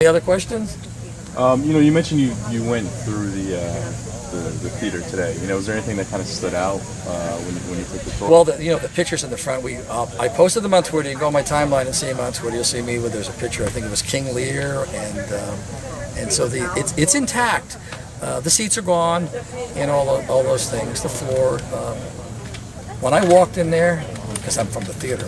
Any other questions? You mentioned you went through the theater today. Was there anything that kind of stood out when you took the tour? Well, the pictures in the front. I posted them on Twitter. You can go on my timeline and see them on Twitter. You'll see me where there's a picture. I think it was King Lear, and so it's intact. The seats are gone, and all those things. The floor. When I walked in there, because I'm from the theater,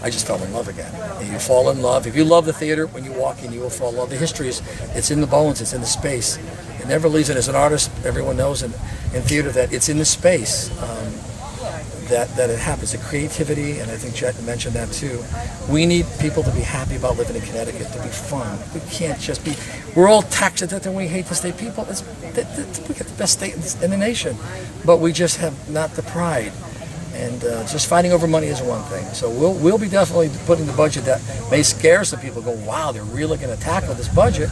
I just fell in love again. And you fall in love. If you love the theater, when you walk in, you will fall in love. The history it's in the bones, it's in the space. It never leaves it. As an artist, everyone knows in theater that it's in the space that it happens. The creativity, and I think Jet mentioned that too. We need people to be happy about living in Connecticut, to be fun. We can't just be, we're all taxed at that and we hate the state. People, we get the best state in the nation, but we just have not the pride. And just fighting over money is one thing. So we'll be definitely putting the budget that may scare some people. Go, wow, they're really going to tackle this budget.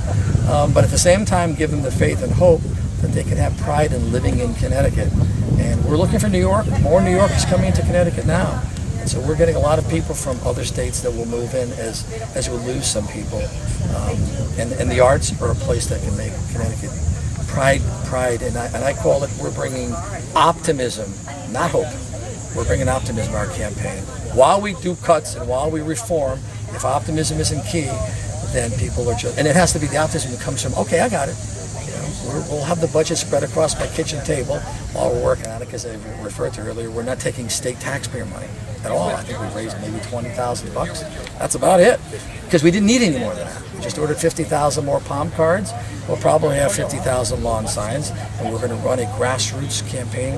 But at the same time, give them the faith and hope that they can have pride in living in Connecticut. And we're looking for New York. More New Yorkers coming into Connecticut now. And so we're getting a lot of people from other states that will move in as we lose some people. And the arts are a place that can make Connecticut pride. And I call it, we're bringing optimism, not hope. We're bringing optimism to our campaign. While we do cuts and while we reform, if optimism isn't key, then people are just, and it has to be the optimism that comes from, okay, I got it. We'll have the budget spread across my kitchen table while we're working on it, because I referred to earlier, we're not taking state taxpayer money at all. I think we've raised maybe $20,000. That's about it, because we didn't need any more than that. We just ordered 50,000 more palm cards. We'll probably have 50,000 lawn signs, and we're going to run a grassroots campaign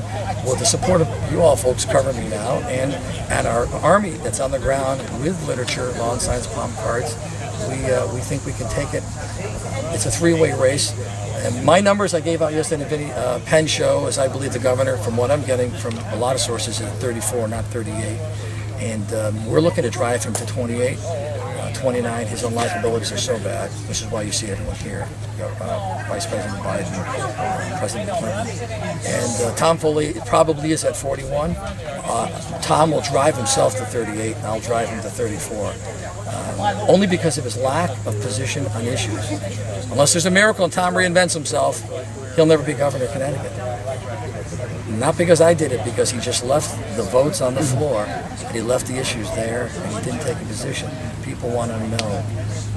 with the support of you all folks covering me now, and our army that's on the ground with literature, lawn signs, palm cards. We think we can take it. It's a three-way race. And my numbers I gave out yesterday in the Vinnie Penn show is, I believe the governor, from what I'm getting from a lot of sources, is 34, not 38. And we're looking to drive him to 28, 29. His unlikabilities are so bad, which is why you see everyone here. Vice President Biden, President Clinton. And Tom Foley probably is at 41. Tom will drive himself to 38, and I'll drive him to 34. Only because of his lack of position on issues. Unless there's a miracle and Tom reinvents himself, he'll never be governor of Connecticut. Not because I did it, because he just left the votes on the floor, and he left the issues there, and he didn't take a position. People want to know.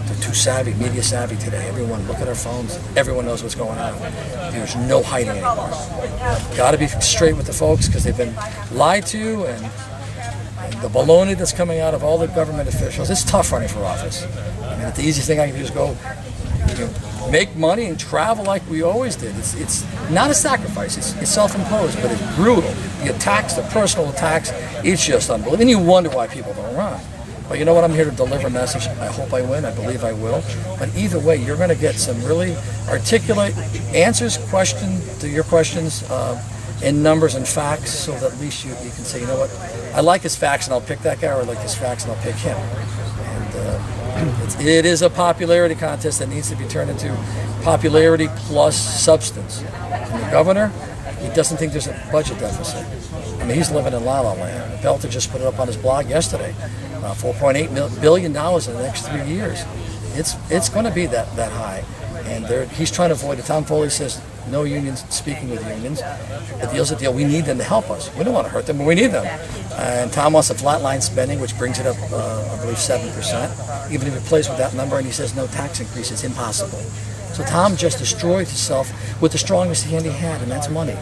They're too savvy, media savvy today. Everyone, look at our phones. Everyone knows what's going on. There's no hiding anymore. Got to be straight with the folks, because they've been lied to, and the baloney that's coming out of all the government officials. It's tough running for office. I mean, the easiest thing I can do is go make money and travel like we always did. It's not a sacrifice. It's self-imposed, but it's brutal. The attacks, the personal attacks, it's just unbelievable. And you wonder why people don't run. But you know what? I'm here to deliver a message. I hope I win. I believe I will. But either way, you're going to get some really articulate answers to your questions in numbers and facts, so that at least you can say, you know what, I like his facts and I'll pick that guy, or I like his facts and I'll pick him. And it is a popularity contest that needs to be turned into popularity plus substance. And the governor, he doesn't think there's a budget deficit. I mean, he's living in la-la land. Belton just put it up on his blog yesterday. $4.8 billion in the next 3 years. It's going to be that high. And he's trying to avoid it. Tom Foley says, no unions, speaking with unions. The deal's a deal. We need them to help us. We don't want to hurt them, but we need them. And Tom wants a flatline spending, which brings it up, I believe, 7%. Even if it plays with that number, and he says no tax increase, it's impossible. So Tom just destroyed himself with the strongest hand he had, and that's money.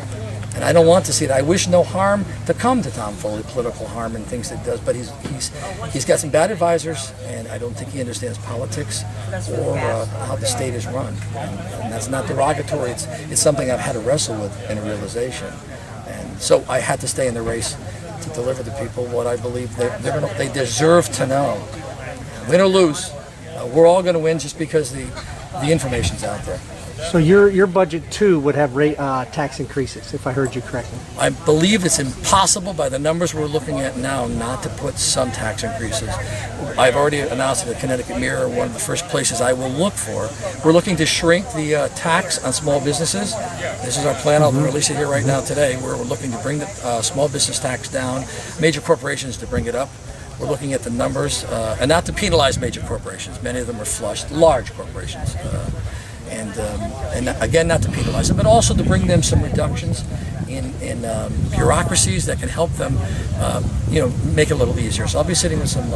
And I don't want to see that. I wish no harm to come to Tom Foley, political harm and things that he does, but he's got some bad advisors, and I don't think he understands politics or how the state is run. And that's not derogatory. It's something I've had to wrestle with in realization. And so I had to stay in the race to deliver to people what I believe they deserve to know. Win or lose, we're all going to win just because the information's out there. So your budget too would have tax increases, if I heard you correctly. I believe it's impossible by the numbers we're looking at now not to put some tax increases. I've already announced in the Connecticut Mirror, one of the first places I will look for. We're looking to shrink the tax on small businesses. This is our plan. I'll release it here right now today, where we're looking to bring the small business tax down, major corporations to bring it up. We're looking at the numbers, and not to penalize major corporations. Many of them are flushed, large corporations. And again, not to penalize them, but also to bring them some reductions in bureaucracies that can help them, make it a little easier. So I'll be sitting with some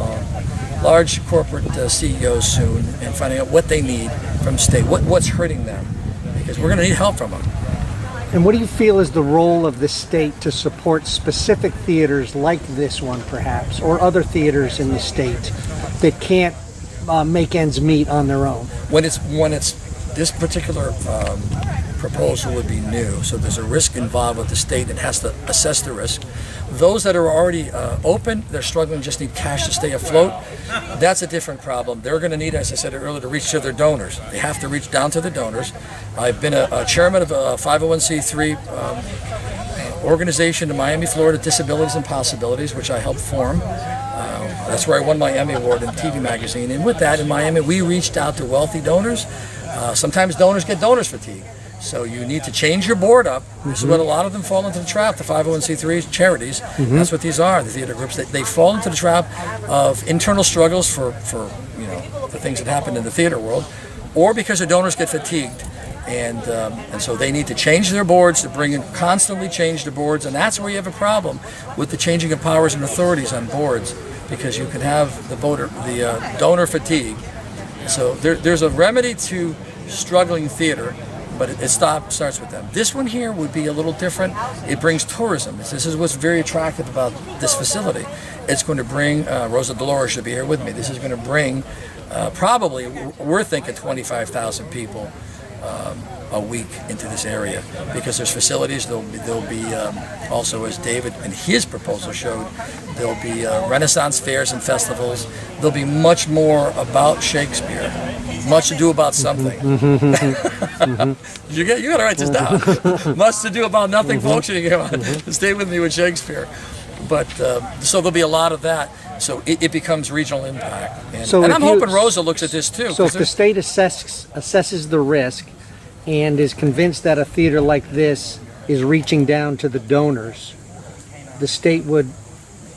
large corporate CEOs soon and finding out what they need from state, what's hurting them, because we're going to need help from them. And what do you feel is the role of the state to support specific theaters like this one, perhaps, or other theaters in the state that can't make ends meet on their own? When it's this particular proposal would be new, so there's a risk involved with the state that has to assess the risk. Those that are already open, they're struggling, just need cash to stay afloat. That's a different problem. They're going to need, as I said earlier, to reach to their donors. They have to reach down to the donors. I've been a chairman of a 501c3 organization in Miami, Florida, Disabilities and Possibilities, which I helped form. That's where I won my Emmy Award in TV Magazine. And with that, in Miami, we reached out to wealthy donors. Sometimes donors get donors fatigue. So you need to change your board up. This is what a lot of them fall into the trap, the 501c3 charities. That's what these are, the theater groups. They fall into the trap of internal struggles for the things that happen in the theater world, or because the donors get fatigued. And so they need to change their boards, to constantly change the boards. And that's where you have a problem with the changing of powers and authorities on boards, because you can have the donor fatigue. So there's a remedy to struggling theater, but it starts with them. This one here would be a little different. It brings tourism. This is what's very attractive about this facility. It's going to bring, Rosa Dolores should be here with me, this is going to bring probably, we're thinking 25,000 people a week into this area, because there's facilities. There'll be also, as David and his proposal showed, there'll be Renaissance fairs and festivals. There'll be much more about Shakespeare, much to do about something. You got to write this down. Much to do about nothing, folks. Stay with me with Shakespeare. But so there'll be a lot of that. So it becomes regional impact. And I'm hoping Rosa looks at this too. So if the state assesses the risk and is convinced that a theater like this is reaching down to the donors, the state would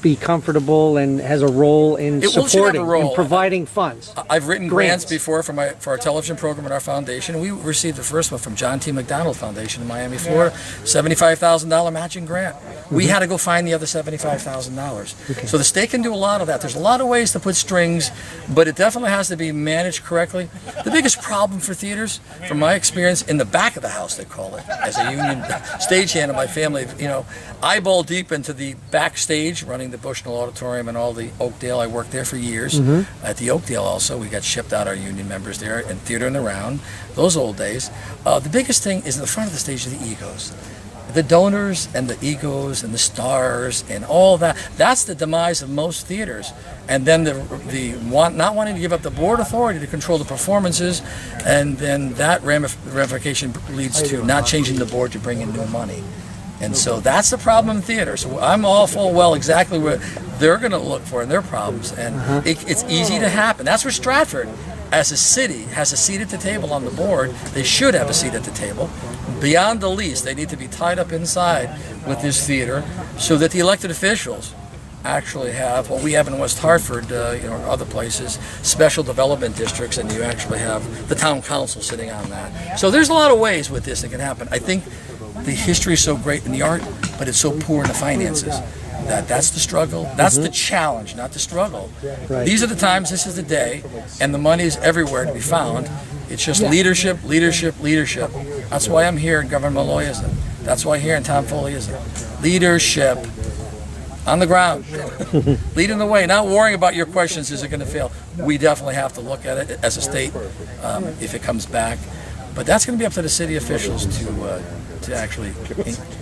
be comfortable and has a role in supporting and providing funds. I've written grants before for our television program at our foundation. We received the first one from John T. McDonald Foundation in Miami, Florida, $75,000 matching grant. We had to go find the other $75,000. Okay. So the state can do a lot of that. There's a lot of ways to put strings, but it definitely has to be managed correctly. The biggest problem for theaters, from my experience, in the back of the house, they call it, as a union stagehand of my family, eyeball deep into the backstage, running the Bushnell Auditorium and all the Oakdale. I worked there for years. At the Oakdale also, we got shipped out our union members there, and theater in the round, those old days. The biggest thing is in the front of the stage are the egos. The donors and the egos and the stars and all that. That's the demise of most theaters. And then not wanting to give up the board authority to control the performances, and then that ramification leads to not changing the board to bring in new money. And so that's the problem in theater. So I'm all full well exactly what they're going to look for in their problems. And it's easy to happen. That's where Stratford, as a city, has a seat at the table on the board. They should have a seat at the table. Beyond the lease, they need to be tied up inside with this theater so that the elected officials actually have what we have in West Hartford, other places, special development districts, and you actually have the town council sitting on that. So there's a lot of ways with this that can happen. I think the history is so great in the art, but it's so poor in the finances. That's the struggle. That's the challenge, not the struggle. Right. These are the times, this is the day, and the money is everywhere to be found. It's just leadership, leadership, leadership. That's why I'm here, and Governor Malloy isn't. That's why here, and Tom Foley isn't. Leadership. On the ground. Leading the way, not worrying about your questions, is it going to fail? We definitely have to look at it as a state if it comes back. But that's going to be up to the city officials to actually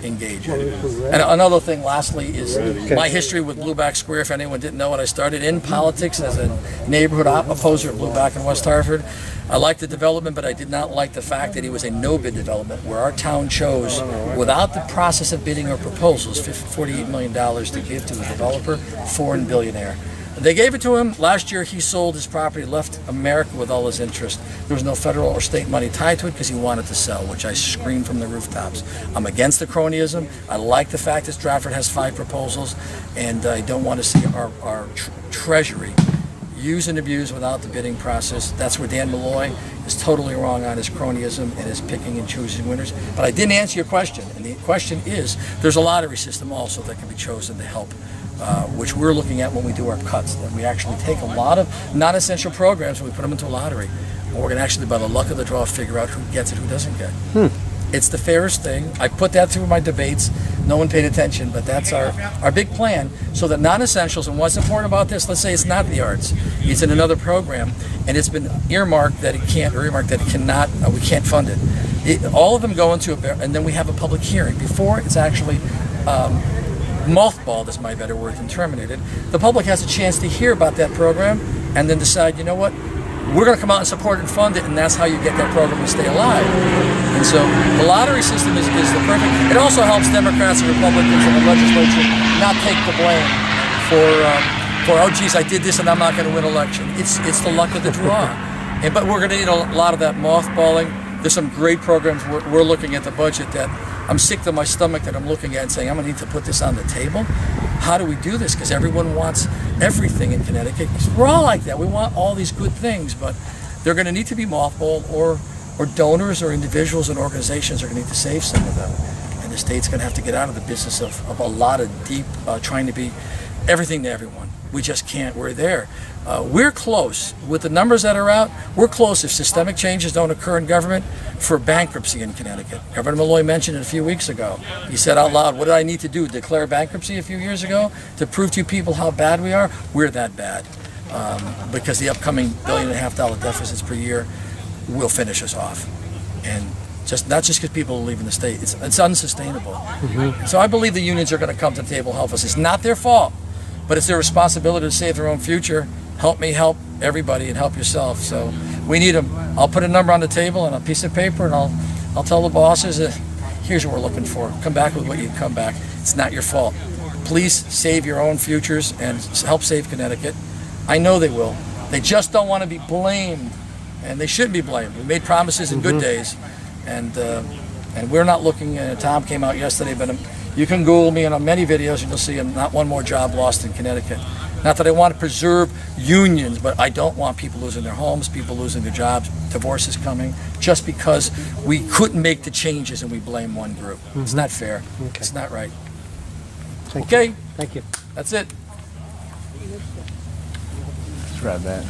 engage in. And another thing, lastly, is my history with Blueback Square. If anyone didn't know it, I started in politics as a neighborhood opposer at Blueback in West Hartford. I liked the development, but I did not like the fact that it was a no-bid development, where our town chose, without the process of bidding or proposals, $48 million to give to the developer, foreign billionaire. They gave it to him. Last year he sold his property, left America with all his interest. There was no federal or state money tied to it because he wanted to sell, which I screamed from the rooftops. I'm against the cronyism. I like the fact that Stratford has 5 proposals, and I don't want to see our treasury use and abuse without the bidding process. That's where Dan Malloy is totally wrong on his cronyism and his picking and choosing winners. But I didn't answer your question, and the question is, there's a lottery system also that can be chosen to help, which we're looking at when we do our cuts, that we actually take a lot of non-essential programs and we put them into a lottery. And we're going to actually, by the luck of the draw, figure out who gets it, who doesn't get it. It's the fairest thing. I put that through my debates. No one paid attention, but that's our big plan, so that non-essentials, and what's important about this, let's say it's not the arts, it's in another program, and it's been earmarked that it can't, or earmarked that it cannot, we can't fund it. All of them go into and then we have a public hearing. Before it's actually mothballed, is my better word than terminated, the public has a chance to hear about that program and then decide, you know what, we're going to come out and support it and fund it, and that's how you get that program to stay alive. And so the lottery system is the perfect. It also helps Democrats and Republicans in the legislature not take the blame for oh geez, I did this and I'm not going to win election. It's the luck of the draw. But we're going to need a lot of that mothballing. There's some great programs. We're looking at the budget that I'm sick to my stomach that I'm looking at and saying, I'm going to need to put this on the table. How do we do this? Because everyone wants everything in Connecticut. We're all like that. We want all these good things, but they're going to need to be mothballed, or donors or individuals and organizations are going to need to save some of them. And the state's going to have to get out of the business of a lot of deep trying to be everything to everyone. We just can't. We're there. We're close. With the numbers that are out, we're close, if systemic changes don't occur in government, for bankruptcy in Connecticut. Governor Malloy mentioned it a few weeks ago. He said out loud, what did I need to do? Declare bankruptcy a few years ago to prove to you people how bad we are? We're that bad. Because the upcoming $1.5 billion deficits per year will finish us off. And not just because people are leaving the state. It's unsustainable. So I believe the unions are going to come to the table and help us. It's not their fault, but it's their responsibility to save their own future. Help me help everybody and help yourself. So we need them. I'll put a number on the table and a piece of paper, and I'll tell the bosses that here's what we're looking for. Come back with what you come back. It's not your fault. Please save your own futures and help save Connecticut. I know they will. They just don't want to be blamed, and they shouldn't be blamed. We made promises in good days, and we're not looking. Tom came out yesterday, but you can Google me on many videos, and you'll see not one more job lost in Connecticut. Not that I want to preserve unions, but I don't want people losing their homes, people losing their jobs, divorces coming, just because we couldn't make the changes and we blame one group. It's not fair. Okay. It's not right. Thank you. Thank you. That's it. Let's grab that.